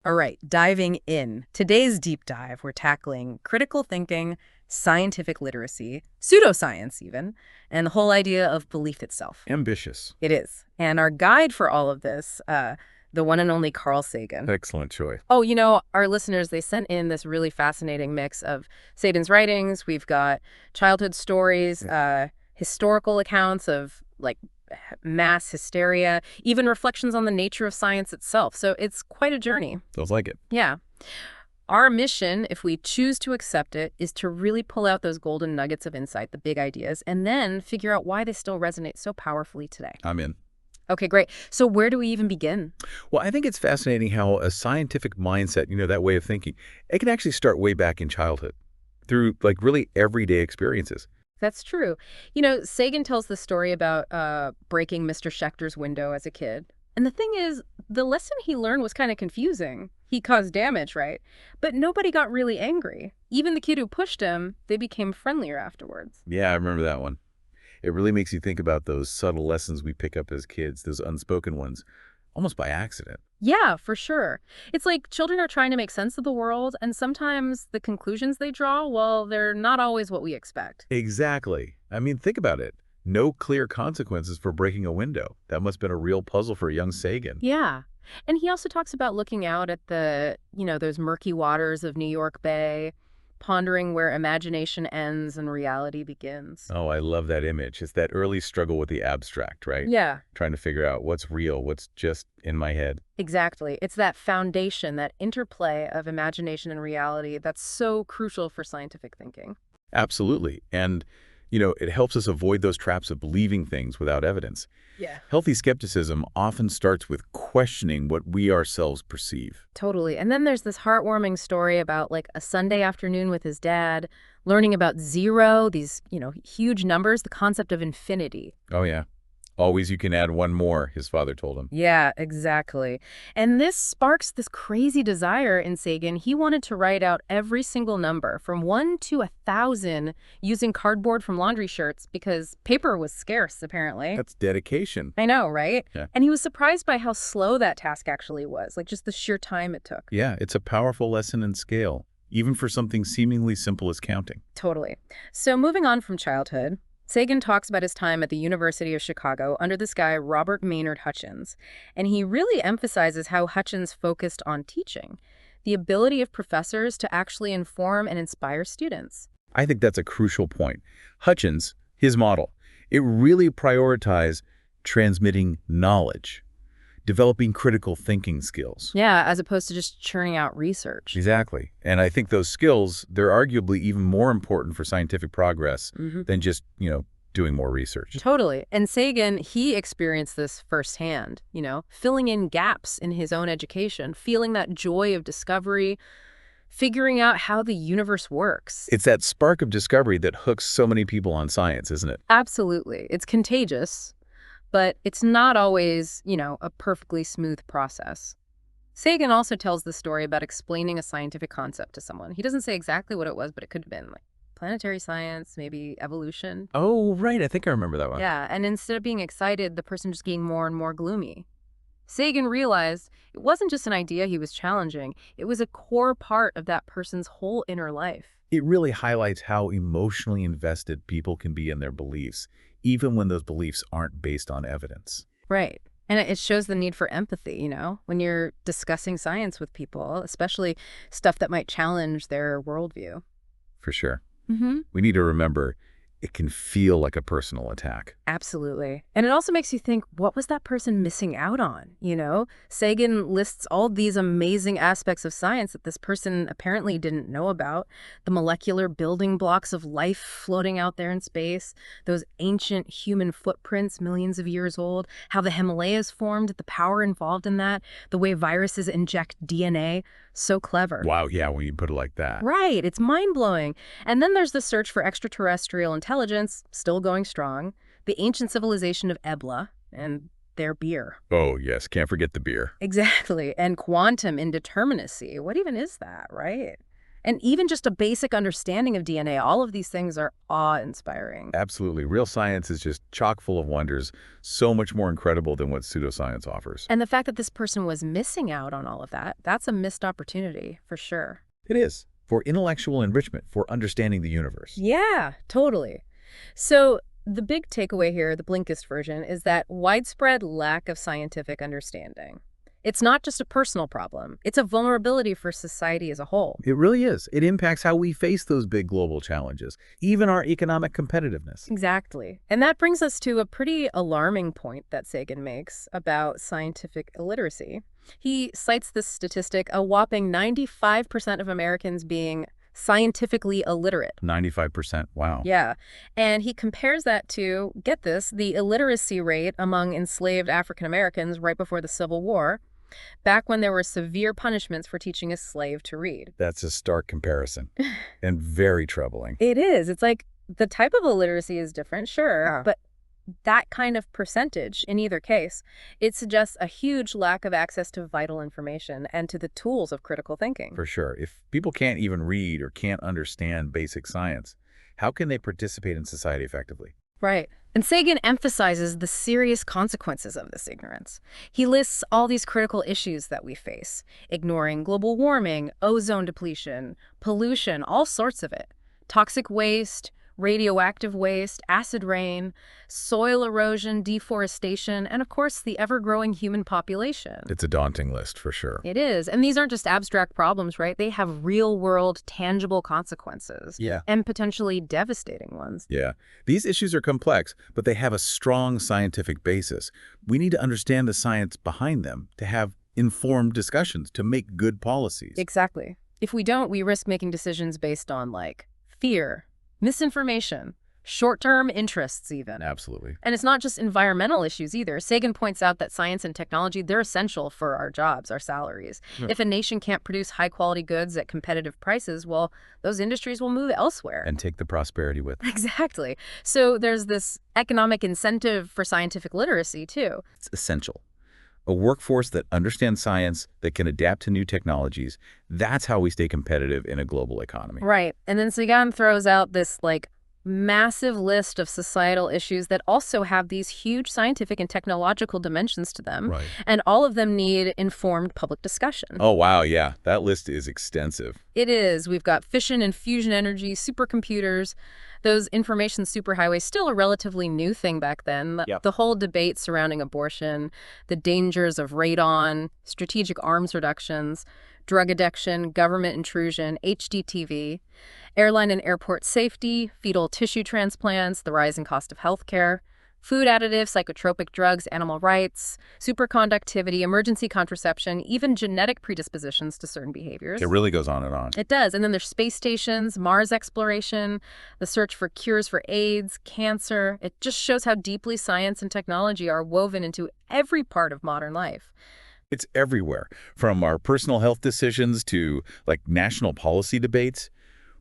All right, diving in. Today's deep dive, we're tackling critical thinking, scientific literacy, pseudoscience even, and the whole idea of belief itself. Ambitious. It is. And our guide for all of this, the one and only Carl Sagan. Excellent choice. Oh, our listeners, they sent in this really fascinating mix of Sagan's writings. We've got childhood stories, historical accounts of like mass hysteria, even reflections on the nature of science itself. So it's quite a journey. Sounds like it. Yeah. Our mission, if we choose to accept it, is to really pull out those golden nuggets of insight, the big ideas, and then figure out why they still resonate so powerfully today. I'm in. Okay, great. So where do we even begin? Well, I think it's fascinating how a scientific mindset, that way of thinking, it can actually start way back in childhood through really everyday experiences. That's true. Sagan tells the story about breaking Mr. Schechter's window as a kid. And the thing is, the lesson he learned was kind of confusing. He caused damage, right? But nobody got really angry. Even the kid who pushed him, they became friendlier afterwards. Yeah, I remember that one. It really makes you think about those subtle lessons we pick up as kids, those unspoken ones, almost by accident. Yeah, for sure. It's like children are trying to make sense of the world, and sometimes the conclusions they draw, well, they're not always what we expect. Exactly. I mean, think about it. No clear consequences for breaking a window. That must have been a real puzzle for young Sagan. Yeah. And he also talks about looking out at those murky waters of New York Bay, pondering where imagination ends and reality begins. Oh, I love that image. It's that early struggle with the abstract, right? Yeah. Trying to figure out what's real, what's just in my head. Exactly. It's that foundation, that interplay of imagination and reality that's so crucial for scientific thinking. Absolutely. And, it helps us avoid those traps of believing things without evidence. Yeah. Healthy skepticism often starts with questioning what we ourselves perceive. Totally. And then there's this heartwarming story about a Sunday afternoon with his dad, learning about zero, these, huge numbers, the concept of infinity. Oh, yeah. Always you can add one more, his father told him. Yeah, exactly. And this sparks this crazy desire in Sagan. He wanted to write out every single number from 1 to 1,000 using cardboard from laundry shirts because paper was scarce, apparently. That's dedication. I know, right? Yeah. And he was surprised by how slow that task actually was, just the sheer time it took. Yeah, it's a powerful lesson in scale, even for something seemingly simple as counting. Totally. So moving on from childhood, Sagan talks about his time at the University of Chicago under this guy, Robert Maynard Hutchins. And he really emphasizes how Hutchins focused on teaching, the ability of professors to actually inform and inspire students. I think that's a crucial point. Hutchins, his model, it really prioritized transmitting knowledge, developing critical thinking skills. Yeah, as opposed to just churning out research. Exactly. And I think those skills, they're arguably even more important for scientific progress than just, doing more research. Totally. And Sagan, he experienced this firsthand, filling in gaps in his own education, feeling that joy of discovery, figuring out how the universe works. It's that spark of discovery that hooks so many people on science, isn't it? Absolutely. It's contagious. But it's not always, a perfectly smooth process. Sagan also tells the story about explaining a scientific concept to someone. He doesn't say exactly what it was, but it could have been planetary science, maybe evolution. Oh, right. I think I remember that one. Yeah, and instead of being excited, the person just getting more and more gloomy. Sagan realized it wasn't just an idea he was challenging. It was a core part of that person's whole inner life. It really highlights how emotionally invested people can be in their beliefs, even when those beliefs aren't based on evidence. Right. And it shows the need for empathy, when you're discussing science with people, especially stuff that might challenge their worldview. For sure. Mm-hmm. We need to remember it can feel like a personal attack. Absolutely. And it also makes you think, what was that person missing out on? Sagan lists all these amazing aspects of science that this person apparently didn't know about. The molecular building blocks of life floating out there in space, those ancient human footprints millions of years old, how the Himalayas formed, the power involved in that, the way viruses inject DNA. So clever. Wow, yeah, when you put it like that. Right. It's mind-blowing. And then there's the search for extraterrestrial intelligence, still going strong, the ancient civilization of Ebla, and their beer. Oh, yes, can't forget the beer. Exactly. And quantum indeterminacy. What even is that, right? And even just a basic understanding of DNA, all of these things are awe-inspiring. Absolutely. Real science is just chock full of wonders, so much more incredible than what pseudoscience offers. And the fact that this person was missing out on all of that, that's a missed opportunity, for sure. It is. For intellectual enrichment, for understanding the universe. Yeah, totally. So the big takeaway here, the Blinkist version, is that widespread lack of scientific understanding. It's not just a personal problem. It's a vulnerability for society as a whole. It really is. It impacts how we face those big global challenges, even our economic competitiveness. Exactly. And that brings us to a pretty alarming point that Sagan makes about scientific illiteracy. He cites this statistic, a whopping 95% of Americans being scientifically illiterate. 95%. Wow. Yeah. And he compares that to, get this, the illiteracy rate among enslaved African Americans right before the Civil War, back when there were severe punishments for teaching a slave to read. That's a stark comparison and very troubling. It is. It's like the type of illiteracy is different, sure, but that kind of percentage in either case, it suggests a huge lack of access to vital information and to the tools of critical thinking. For sure. If people can't even read or can't understand basic science, how can they participate in society effectively? Right. And Sagan emphasizes the serious consequences of this ignorance. He lists all these critical issues that we face, ignoring global warming, ozone depletion, pollution, all sorts of it, toxic waste, radioactive waste, acid rain, soil erosion, deforestation, and of course the ever-growing human population. It's a daunting list for sure. It is. And these aren't just abstract problems, right? They have real-world, tangible consequences. Yeah. And potentially devastating ones. Yeah. These issues are complex, but they have a strong scientific basis. We need to understand the science behind them to have informed discussions, to make good policies. Exactly. If we don't, we risk making decisions based on, like, fear, misinformation, short-term interests even. Absolutely. And it's not just environmental issues either. Sagan points out that science and technology, they're essential for our jobs, our salaries. If a nation can't produce high-quality goods at competitive prices, well, those industries will move elsewhere. And take the prosperity with them. Exactly. So there's this economic incentive for scientific literacy, too. It's essential. A workforce that understands science, that can adapt to new technologies, that's how we stay competitive in a global economy. Right. And then Sagan throws out this, like, massive list of societal issues that also have these huge scientific and technological dimensions to them. Right. And all of them need informed public discussion. Oh, wow, yeah. That list is extensive. It is. We've got fission and fusion energy, supercomputers, those information superhighways, still a relatively new thing back then. Yep. The whole debate surrounding abortion, the dangers of radon, strategic arms reductions, drug addiction, government intrusion, HDTV, airline and airport safety, fetal tissue transplants, the rising cost of healthcare, food additives, psychotropic drugs, animal rights, superconductivity, emergency contraception, even genetic predispositions to certain behaviors. It really goes on and on. It does. And then there's space stations, Mars exploration, the search for cures for AIDS, cancer. It just shows how deeply science and technology are woven into every part of modern life. It's everywhere, from our personal health decisions to, like, national policy debates.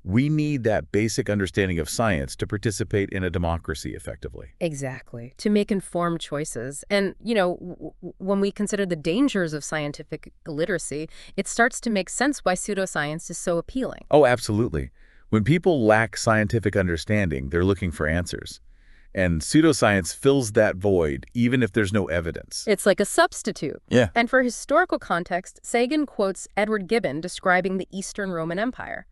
We need that basic understanding of science to participate in a democracy effectively. Exactly. To make informed choices. And, you know, when we consider the dangers of scientific illiteracy, it starts to make sense why pseudoscience is so appealing. Oh, absolutely. When people lack scientific understanding, they're looking for answers. And pseudoscience fills that void, even if there's no evidence. It's like a substitute. Yeah. And for historical context, Sagan quotes Edward Gibbon describing the Eastern Roman Empire,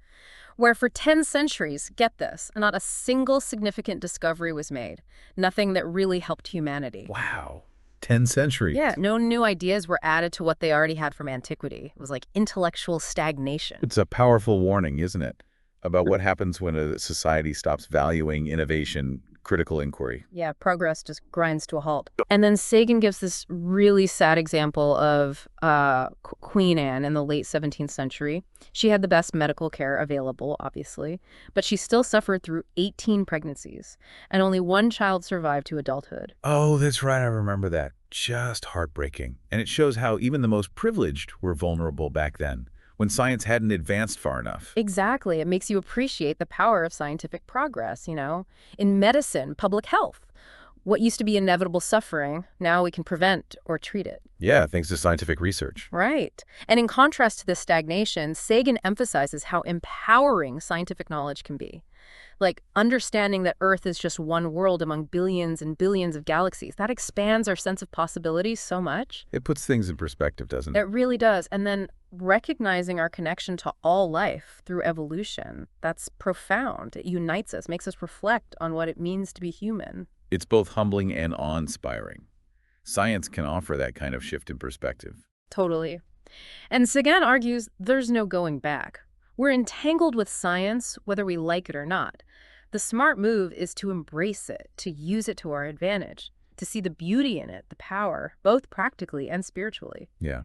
where for 10 centuries, get this, not a single significant discovery was made. Nothing that really helped humanity. Wow. 10 centuries. Yeah, no new ideas were added to what they already had from antiquity. It was like intellectual stagnation. It's a powerful warning, isn't it? About what happens when a society stops valuing innovation, critical inquiry. Yeah, progress just grinds to a halt. And then Sagan gives this really sad example of Queen Anne in the late 17th century. She had the best medical care available, obviously, but she still suffered through 18 pregnancies, and only one child survived to adulthood. Oh, that's right. I remember that. Just heartbreaking. And it shows how even the most privileged were vulnerable back then, when science hadn't advanced far enough. Exactly. It makes you appreciate the power of scientific progress, you know, in medicine, public health. What used to be inevitable suffering, now we can prevent or treat it. Yeah, thanks to scientific research. Right. And in contrast to this stagnation, Sagan emphasizes how empowering scientific knowledge can be. Like understanding that Earth is just one world among billions and billions of galaxies. That expands our sense of possibility so much. It puts things in perspective, doesn't It it? really does. And then recognizing our connection to all life through evolution, that's profound. It unites us, makes us reflect on what it means to be human. It's both humbling and awe-inspiring. Science can offer that kind of shift in perspective. Totally. And Sagan argues there's no going back. We're entangled with science, whether we like it or not. The smart move is to embrace it, to use it to our advantage, to see the beauty in it, the power, both practically and spiritually. Yeah.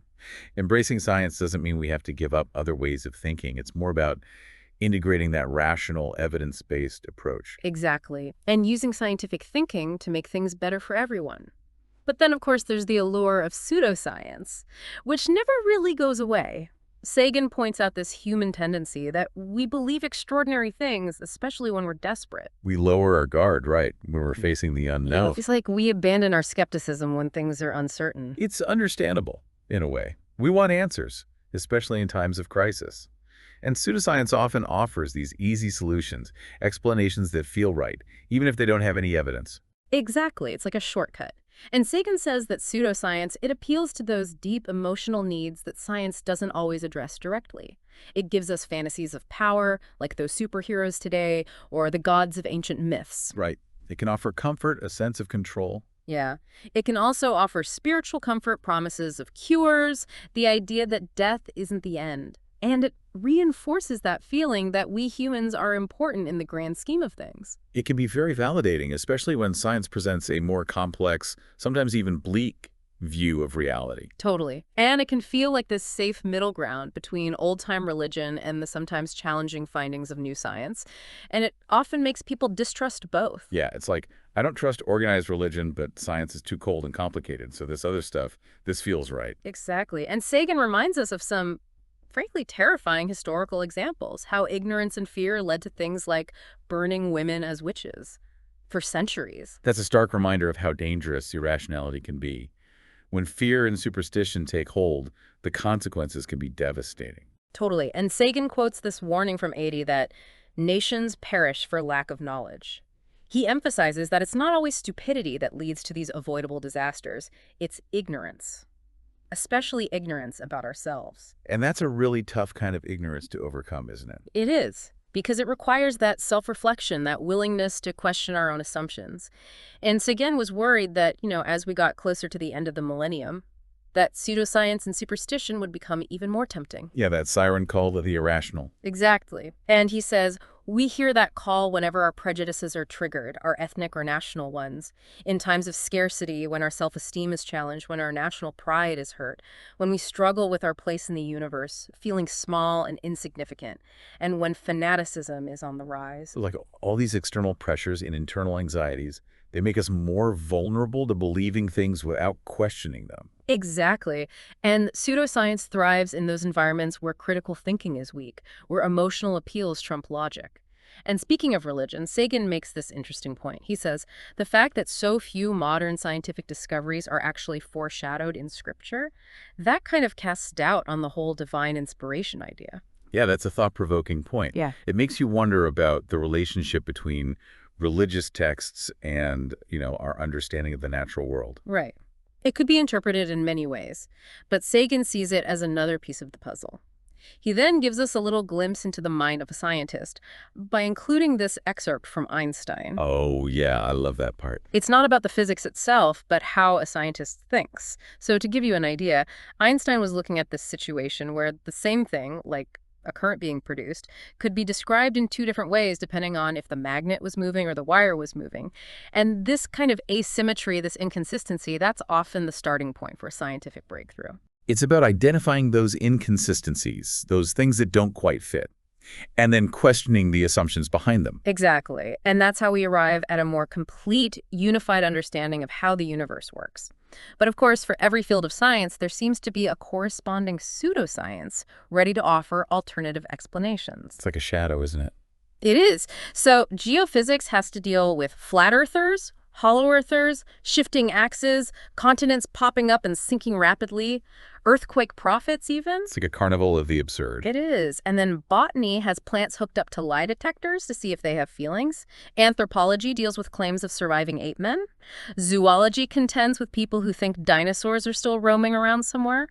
Embracing science doesn't mean we have to give up other ways of thinking. It's more about integrating that rational, evidence-based approach. Exactly. And using scientific thinking to make things better for everyone. But then, of course, there's the allure of pseudoscience, which never really goes away. Sagan points out this human tendency that we believe extraordinary things, especially when we're desperate. We lower our guard, right, when we're facing the unknown. It's like we abandon our skepticism when things are uncertain. It's understandable, in a way. We want answers, especially in times of crisis. And pseudoscience often offers these easy solutions, explanations that feel right, even if they don't have any evidence. Exactly. It's like a shortcut. And Sagan says that pseudoscience, it appeals to those deep emotional needs that science doesn't always address directly. It gives us fantasies of power, like those superheroes today, or the gods of ancient myths. Right. It can offer comfort, a sense of control. Yeah. It can also offer spiritual comfort, promises of cures, the idea that death isn't the end. And it reinforces that feeling that we humans are important in the grand scheme of things. It can be very validating, especially when science presents a more complex, sometimes even bleak, view of reality. Totally. And it can feel like this safe middle ground between old-time religion and the sometimes challenging findings of new science. And it often makes people distrust both. Yeah, it's like, I don't trust organized religion, but science is too cold and complicated. So this other stuff, this feels right. Exactly. And Sagan reminds us of some frankly terrifying historical examples, how ignorance and fear led to things like burning women as witches for centuries. That's a stark reminder of how dangerous irrationality can be. When fear and superstition take hold, the consequences can be devastating. Totally. And Sagan quotes this warning from 80 that nations perish for lack of knowledge. He emphasizes that it's not always stupidity that leads to these avoidable disasters. It's ignorance, especially ignorance about ourselves. And that's a really tough kind of ignorance to overcome, isn't it? It is, because it requires that self-reflection, that willingness to question our own assumptions. And Sagan was worried that, as we got closer to the end of the millennium, that pseudoscience and superstition would become even more tempting. Yeah, that siren call of the irrational. Exactly. And he says, we hear that call whenever our prejudices are triggered, our ethnic or national ones, in times of scarcity, when our self-esteem is challenged, when our national pride is hurt, when we struggle with our place in the universe, feeling small and insignificant, and when fanaticism is on the rise. Like all these external pressures and internal anxieties, they make us more vulnerable to believing things without questioning them. Exactly. And pseudoscience thrives in those environments where critical thinking is weak, where emotional appeals trump logic. And speaking of religion, Sagan makes this interesting point. He says, the fact that so few modern scientific discoveries are actually foreshadowed in Scripture, that kind of casts doubt on the whole divine inspiration idea. Yeah, that's a thought-provoking point. Yeah. It makes you wonder about the relationship between religious texts and, our understanding of the natural world. Right. It could be interpreted in many ways, but Sagan sees it as another piece of the puzzle. He then gives us a little glimpse into the mind of a scientist by including this excerpt from Einstein. Oh, yeah, I love that part. It's not about the physics itself, but how a scientist thinks. So to give you an idea, Einstein was looking at this situation where the same thing, like a current being produced, could be described in two different ways depending on if the magnet was moving or the wire was moving. And this kind of asymmetry, this inconsistency, that's often the starting point for a scientific breakthrough. It's about identifying those inconsistencies, those things that don't quite fit, and then questioning the assumptions behind them. Exactly. And that's how we arrive at a more complete, unified understanding of how the universe works. But of course, for every field of science, there seems to be a corresponding pseudoscience ready to offer alternative explanations. It's like a shadow, isn't it? It is. So geophysics has to deal with flat earthers, Hollow earthers, shifting axes, continents popping up and sinking rapidly, earthquake prophets even. It's like a carnival of the absurd. It is. And then botany has plants hooked up to lie detectors to see if they have feelings. Anthropology deals with claims of surviving ape men. Zoology contends with people who think dinosaurs are still roaming around somewhere.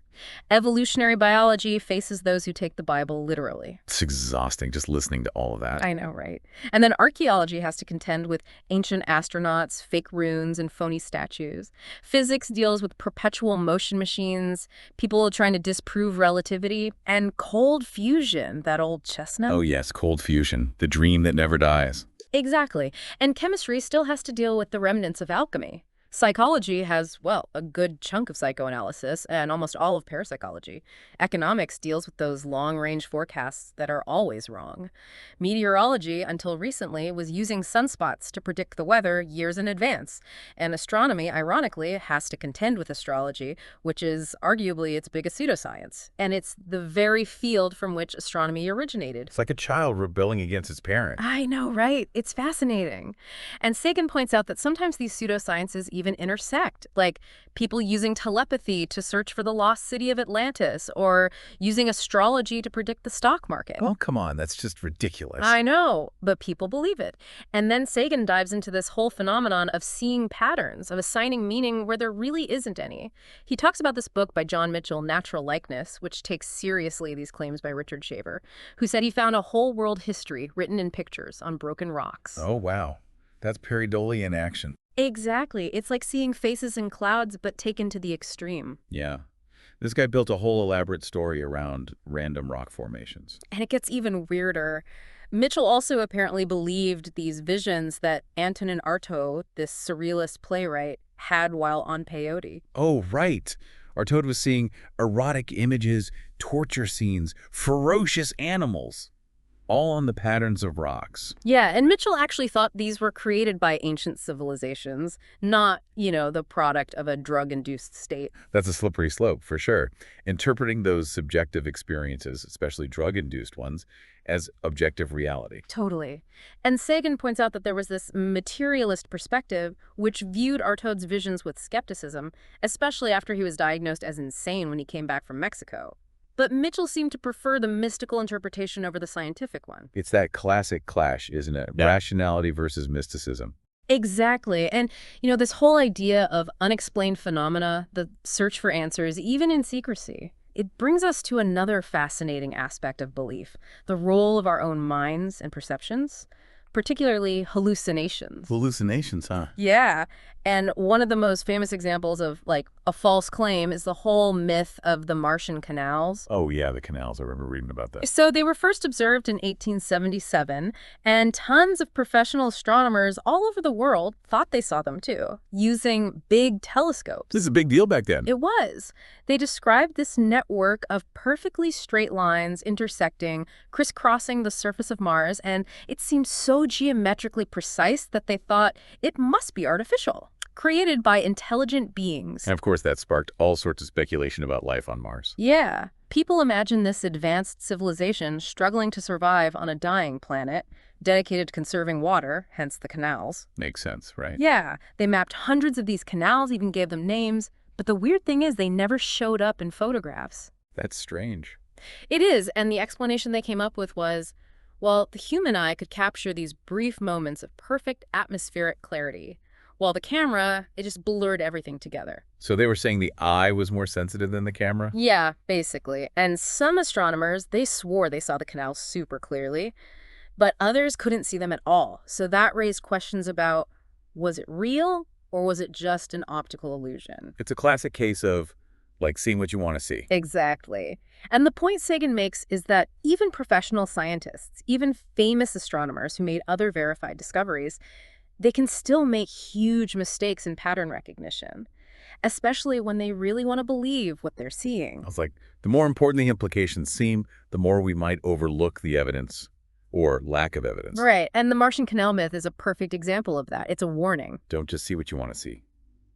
Evolutionary biology faces those who take the Bible literally. It's exhausting just listening to all of that. I know, right? And then archaeology has to contend with ancient astronauts, fake runes, and phony statues. Physics deals with perpetual motion machines, people trying to disprove relativity, and cold fusion, that old chestnut. Oh yes, cold fusion, the dream that never dies. Exactly. And chemistry still has to deal with the remnants of alchemy. Psychology has, well, a good chunk of psychoanalysis and almost all of parapsychology. Economics deals with those long-range forecasts that are always wrong. Meteorology, until recently, was using sunspots to predict the weather years in advance. And astronomy, ironically, has to contend with astrology, which is arguably its biggest pseudoscience. And it's the very field from which astronomy originated. It's like a child rebelling against its parent. I know, right? It's fascinating. And Sagan points out that sometimes these pseudosciences even intersect, like people using telepathy to search for the lost city of Atlantis or using astrology to predict the stock market. Oh, come on, that's just ridiculous. I know, but people believe it. And then Sagan dives into this whole phenomenon of seeing patterns, of assigning meaning where there really isn't any. He talks about this book by John Mitchell, Natural Likeness, which takes seriously these claims by Richard Shaver, who said he found a whole world history written in pictures on broken rocks. Oh, wow. That's pareidolia in action. Exactly. It's like seeing faces in clouds, but taken to the extreme. Yeah. This guy built a whole elaborate story around random rock formations. And it gets even weirder. Mitchell also apparently believed these visions that Antonin Artaud, this surrealist playwright, had while on peyote. Oh, right. Artaud was seeing erotic images, torture scenes, ferocious animals, all on the patterns of rocks. Yeah, and Mitchell actually thought these were created by ancient civilizations, not, the product of a drug-induced state. That's a slippery slope, for sure. Interpreting those subjective experiences, especially drug-induced ones, as objective reality. Totally. And Sagan points out that there was this materialist perspective which viewed Artaud's visions with skepticism, especially after he was diagnosed as insane when he came back from Mexico. But Mitchell seemed to prefer the mystical interpretation over the scientific one. It's that classic clash, isn't it? Yeah. Rationality versus mysticism. Exactly. And, this whole idea of unexplained phenomena, the search for answers, even in secrecy, it brings us to another fascinating aspect of belief, the role of our own minds and perceptions, particularly hallucinations. Hallucinations, huh? Yeah. And one of the most famous examples of, a false claim is the whole myth of the Martian canals. Oh, yeah, the canals. I remember reading about that. So they were first observed in 1877, and tons of professional astronomers all over the world thought they saw them too, using big telescopes. This is a big deal back then. It was. They described this network of perfectly straight lines intersecting, crisscrossing the surface of Mars, and it seemed so geometrically precise that they thought it must be artificial, created by intelligent beings. And of course, that sparked all sorts of speculation about life on Mars. Yeah. People imagine this advanced civilization struggling to survive on a dying planet, dedicated to conserving water, hence the canals. Makes sense, right? Yeah. They mapped hundreds of these canals, even gave them names. But the weird thing is they never showed up in photographs. That's strange. It is. And the explanation they came up with was, well, the human eye could capture these brief moments of perfect atmospheric clarity, while the camera, it just blurred everything together. So they were saying the eye was more sensitive than the camera? Yeah, basically. And some astronomers, they swore they saw the canals super clearly, but others couldn't see them at all. So that raised questions about, was it real or was it just an optical illusion? It's a classic case of, seeing what you want to see. Exactly. And the point Sagan makes is that even professional scientists, even famous astronomers who made other verified discoveries, they can still make huge mistakes in pattern recognition, especially when they really want to believe what they're seeing. I was like, the more important the implications seem, the more we might overlook the evidence or lack of evidence. Right. And the Martian canal myth is a perfect example of that. It's a warning. Don't just see what you want to see.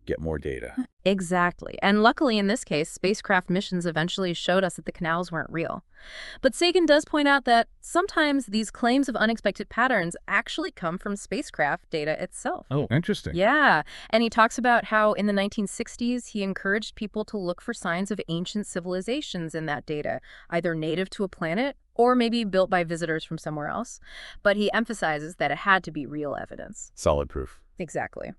get more data. Exactly. And luckily, in this case, spacecraft missions eventually showed us that the canals weren't real. But Sagan does point out that sometimes these claims of unexpected patterns actually come from spacecraft data itself. Oh, interesting. Yeah, and he talks about how in the 1960s, he encouraged people to look for signs of ancient civilizations in that data, either native to a planet or maybe built by visitors from somewhere else. But he emphasizes that it had to be real evidence. Solid proof. Exactly.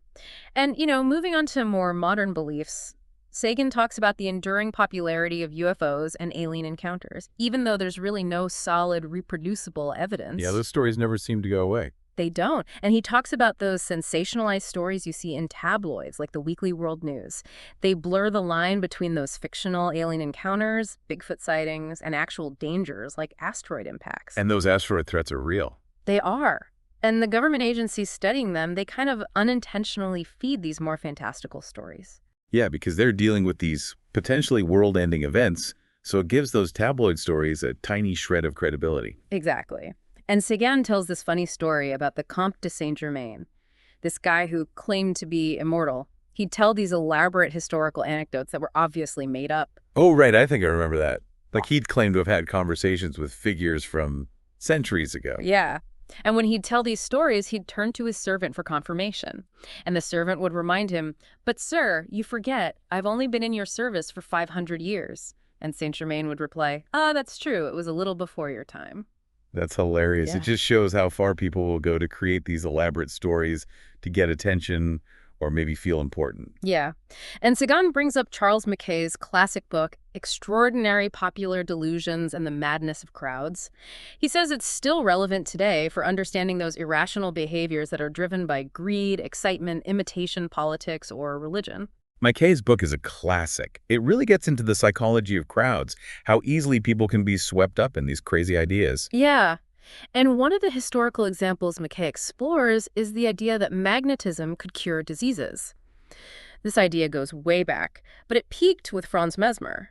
And, moving on to more modern beliefs, Sagan talks about the enduring popularity of UFOs and alien encounters, even though there's really no solid, reproducible evidence. Yeah, those stories never seem to go away. They don't. And he talks about those sensationalized stories you see in tabloids, like the Weekly World News. They blur the line between those fictional alien encounters, Bigfoot sightings, and actual dangers like asteroid impacts. And those asteroid threats are real. They are. And the government agencies studying them, they kind of unintentionally feed these more fantastical stories. Yeah, because they're dealing with these potentially world-ending events, so it gives those tabloid stories a tiny shred of credibility. Exactly. And Sagan tells this funny story about the Comte de Saint-Germain, this guy who claimed to be immortal. He'd tell these elaborate historical anecdotes that were obviously made up. Oh, right, I think I remember that. Like he'd claimed to have had conversations with figures from centuries ago. Yeah. And when he'd tell these stories, he'd turn to his servant for confirmation. And the servant would remind him, "But sir, you forget, I've only been in your service for 500 years. And Saint-Germain would reply, "Ah, that's true. It was a little before your time." That's hilarious. Yeah. It just shows how far people will go to create these elaborate stories to get attention or maybe feel important. Yeah. And Sagan brings up Charles Mackay's classic book, Extraordinary Popular Delusions and the Madness of Crowds. He says it's still relevant today for understanding those irrational behaviors that are driven by greed, excitement, imitation politics, or religion. Mackay's book is a classic. It really gets into the psychology of crowds, how easily people can be swept up in these crazy ideas. Yeah. And one of the historical examples Mackay explores is the idea that magnetism could cure diseases. This idea goes way back, but it peaked with Franz Mesmer.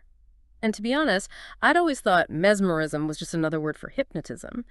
And to be honest, I'd always thought mesmerism was just another word for hypnotism.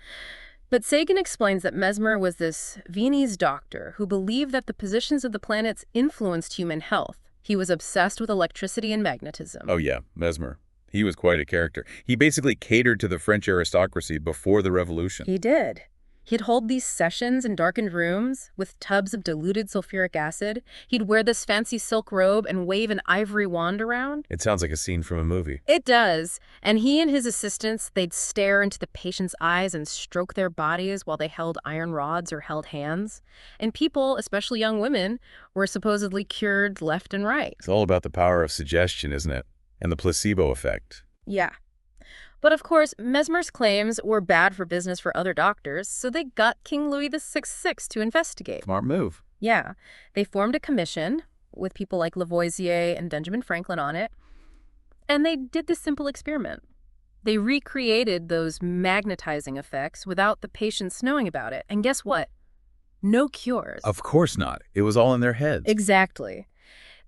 But Sagan explains that Mesmer was this Viennese doctor who believed that the positions of the planets influenced human health. He was obsessed with electricity and magnetism. Oh yeah, Mesmer. He was quite a character. He basically catered to the French aristocracy before the Revolution. He did. He'd hold these sessions in darkened rooms with tubs of diluted sulfuric acid. He'd wear this fancy silk robe and wave an ivory wand around. It sounds like a scene from a movie. It does. And he and his assistants, they'd stare into the patient's eyes and stroke their bodies while they held iron rods or held hands. And people, especially young women, were supposedly cured left and right. It's all about the power of suggestion, isn't it? And the placebo effect. Yeah. But of course, Mesmer's claims were bad for business for other doctors, so they got King Louis XVI to investigate. Smart move. Yeah. They formed a commission with people like Lavoisier and Benjamin Franklin on it, and they did this simple experiment. They recreated those magnetizing effects without the patients knowing about it. And guess what? No cures. Of course not. It was all in their heads. Exactly.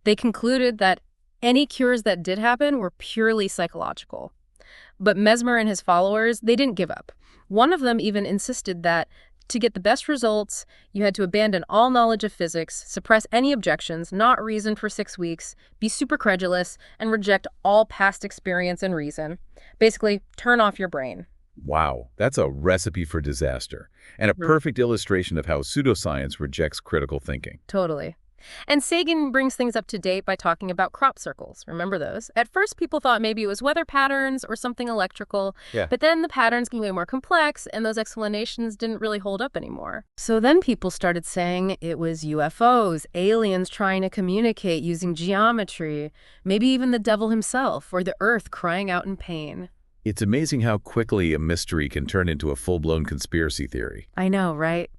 They concluded that any cures that did happen were purely psychological. But Mesmer and his followers, they didn't give up. One of them even insisted that to get the best results, you had to abandon all knowledge of physics, suppress any objections, not reason for 6 weeks, be super credulous, and reject all past experience and reason. Basically, turn off your brain. Wow, that's a recipe for disaster, and a perfect illustration of how pseudoscience rejects critical thinking. Totally. And Sagan brings things up to date by talking about crop circles. Remember those? At first, people thought maybe it was weather patterns or something electrical. Yeah. But then the patterns became way more complex, and those explanations didn't really hold up anymore. So then people started saying it was UFOs, aliens trying to communicate using geometry, maybe even the devil himself, or the Earth crying out in pain. It's amazing how quickly a mystery can turn into a full-blown conspiracy theory. I know, right?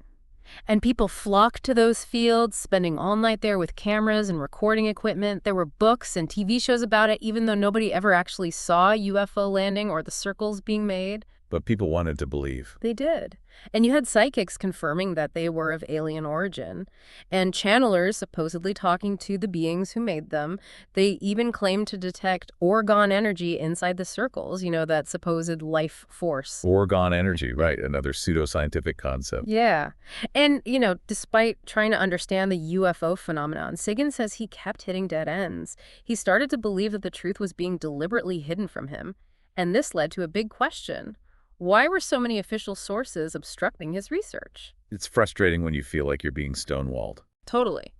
And people flocked to those fields, spending all night there with cameras and recording equipment. There were books and TV shows about it, even though nobody ever actually saw a UFO landing or the circles being made. But people wanted to believe. They did. And you had psychics confirming that they were of alien origin, and channelers supposedly talking to the beings who made them. They even claimed to detect orgone energy inside the circles, that supposed life force. Orgone energy, right, another pseudoscientific concept. Yeah. And, despite trying to understand the UFO phenomenon, Sagan says he kept hitting dead ends. He started to believe that the truth was being deliberately hidden from him. And this led to a big question. Why were so many official sources obstructing his research? It's frustrating when you feel like you're being stonewalled. Totally.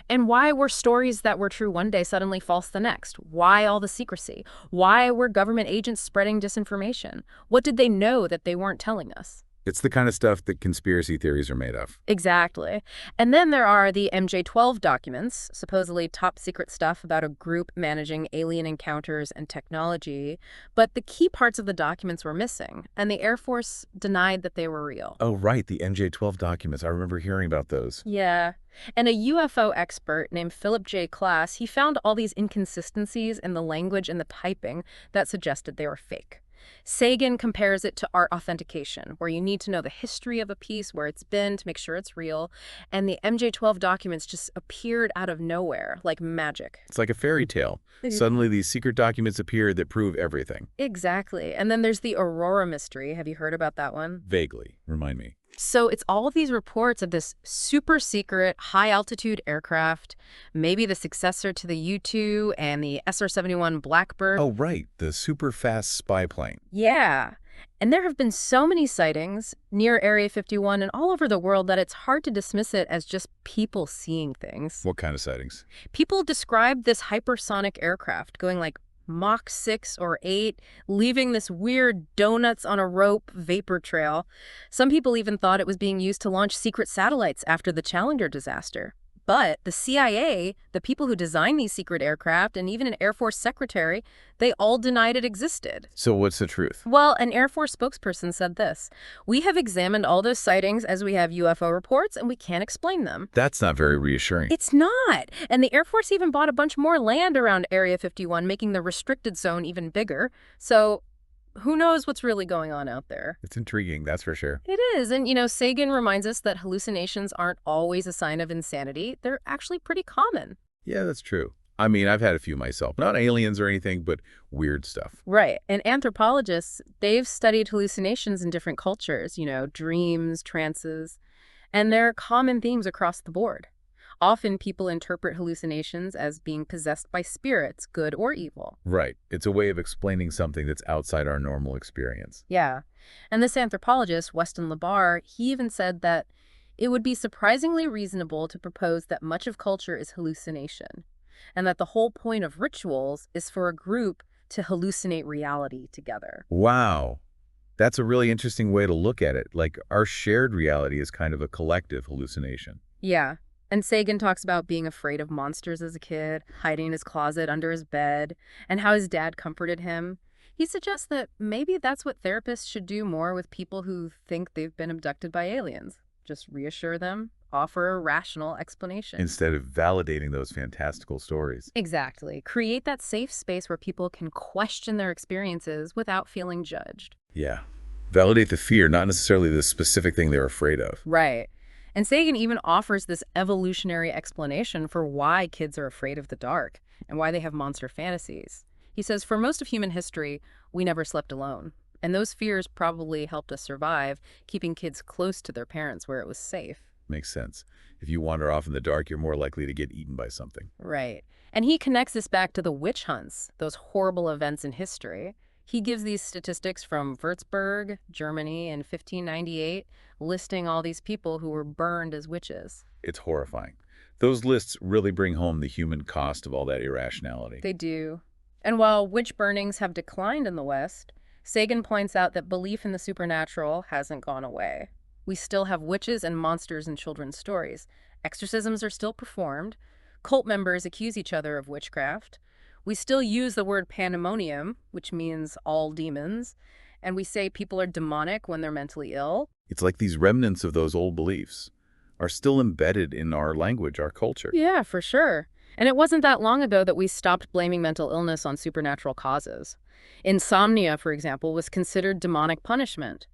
And why were stories that were true one day suddenly false the next? Why all the secrecy? Why were government agents spreading disinformation? What did they know that they weren't telling us? It's the kind of stuff that conspiracy theories are made of. Exactly. And then there are the MJ-12 documents, supposedly top secret stuff about a group managing alien encounters and technology. But the key parts of the documents were missing, and the Air Force denied that they were real. Oh, right, the MJ-12 documents. I remember hearing about those. Yeah. And a UFO expert named Philip J. Klass, he found all these inconsistencies in the language and the typing that suggested they were fake. Sagan compares it to art authentication, where you need to know the history of a piece, where it's been to make sure it's real. And the MJ-12 documents just appeared out of nowhere, like magic. It's like a fairy tale. Suddenly these secret documents appear that prove everything. Exactly. And then there's the Aurora mystery. Have you heard about that one? Vaguely. Remind me. So it's all of these reports of this super secret high-altitude aircraft, maybe the successor to the U-2 and the SR-71 Blackbird. Oh, right, the super fast spy plane. Yeah. And there have been so many sightings near Area 51 and all over the world that it's hard to dismiss it as just people seeing things. What kind of sightings? People describe this hypersonic aircraft going like Mach 6 or 8, leaving this weird donuts on a rope vapor trail. Some people even thought it was being used to launch secret satellites after the Challenger disaster. But the CIA, the people who designed these secret aircraft, and even an Air Force secretary, they all denied it existed. So what's the truth? Well, an Air Force spokesperson said this: "We have examined all those sightings as we have UFO reports, and we can't explain them." That's not very reassuring. It's not. And the Air Force even bought a bunch more land around Area 51, making the restricted zone even bigger. So who knows what's really going on out there? It's intriguing, that's for sure. It is. And, Sagan reminds us that hallucinations aren't always a sign of insanity. They're actually pretty common. Yeah, that's true. I mean, I've had a few myself. Not aliens or anything, but weird stuff. Right. And anthropologists, they've studied hallucinations in different cultures, dreams, trances, and there are common themes across the board. Often people interpret hallucinations as being possessed by spirits, good or evil. Right. It's a way of explaining something that's outside our normal experience. Yeah. And this anthropologist, Weston LeBar, he even said that it would be surprisingly reasonable to propose that much of culture is hallucination, and that the whole point of rituals is for a group to hallucinate reality together. Wow. That's a really interesting way to look at it. Like, our shared reality is kind of a collective hallucination. Yeah. And Sagan talks about being afraid of monsters as a kid, hiding in his closet under his bed, and how his dad comforted him. He suggests that maybe that's what therapists should do more with people who think they've been abducted by aliens. Just reassure them, offer a rational explanation. Instead of validating those fantastical stories. Exactly. Create that safe space where people can question their experiences without feeling judged. Yeah. Validate the fear, not necessarily the specific thing they're afraid of. Right. And Sagan even offers this evolutionary explanation for why kids are afraid of the dark and why they have monster fantasies. He says, for most of human history, we never slept alone. And those fears probably helped us survive, keeping kids close to their parents where it was safe. Makes sense. If you wander off in the dark, you're more likely to get eaten by something. Right. And he connects this back to the witch hunts, those horrible events in history. He gives these statistics from Würzburg, Germany in 1598, listing all these people who were burned as witches. It's horrifying. Those lists really bring home the human cost of all that irrationality. They do. And while witch burnings have declined in the West, Sagan points out that belief in the supernatural hasn't gone away. We still have witches and monsters in children's stories. Exorcisms are still performed. Cult members accuse each other of witchcraft. We still use the word pandemonium, which means all demons, and we say people are demonic when they're mentally ill. It's like these remnants of those old beliefs are still embedded in our language, our culture. Yeah, for sure. And it wasn't that long ago that we stopped blaming mental illness on supernatural causes. Insomnia, for example, was considered demonic punishment.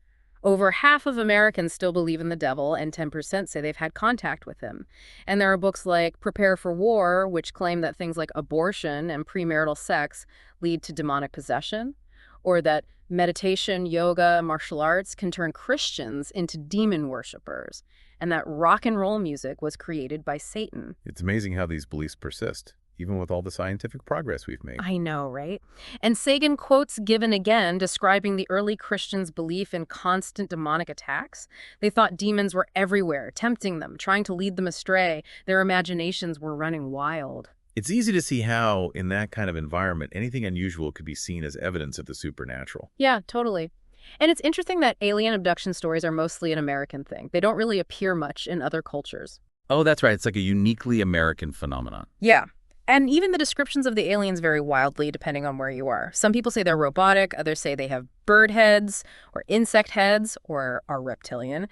Over half of Americans still believe in the devil, and 10% say they've had contact with him. And there are books like Prepare for War, which claim that things like abortion and premarital sex lead to demonic possession, or that meditation, yoga, martial arts can turn Christians into demon worshippers, and that rock and roll music was created by Satan. It's amazing how these beliefs persist, even with all the scientific progress we've made. I know, right? And Sagan quotes given again describing the early Christians' belief in constant demonic attacks. They thought demons were everywhere, tempting them, trying to lead them astray. Their imaginations were running wild. It's easy to see how, in that kind of environment, anything unusual could be seen as evidence of the supernatural. Yeah, totally. And it's interesting that alien abduction stories are mostly an American thing. They don't really appear much in other cultures. Oh, that's right. It's like a uniquely American phenomenon. Yeah. And even the descriptions of the aliens vary wildly depending on where you are. Some people say they're robotic, others say they have bird heads or insect heads or are reptilian.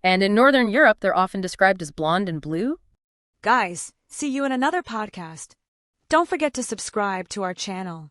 And in Northern Europe, they're often described as blonde and blue. Guys, see you in another podcast. Don't forget to subscribe to our channel.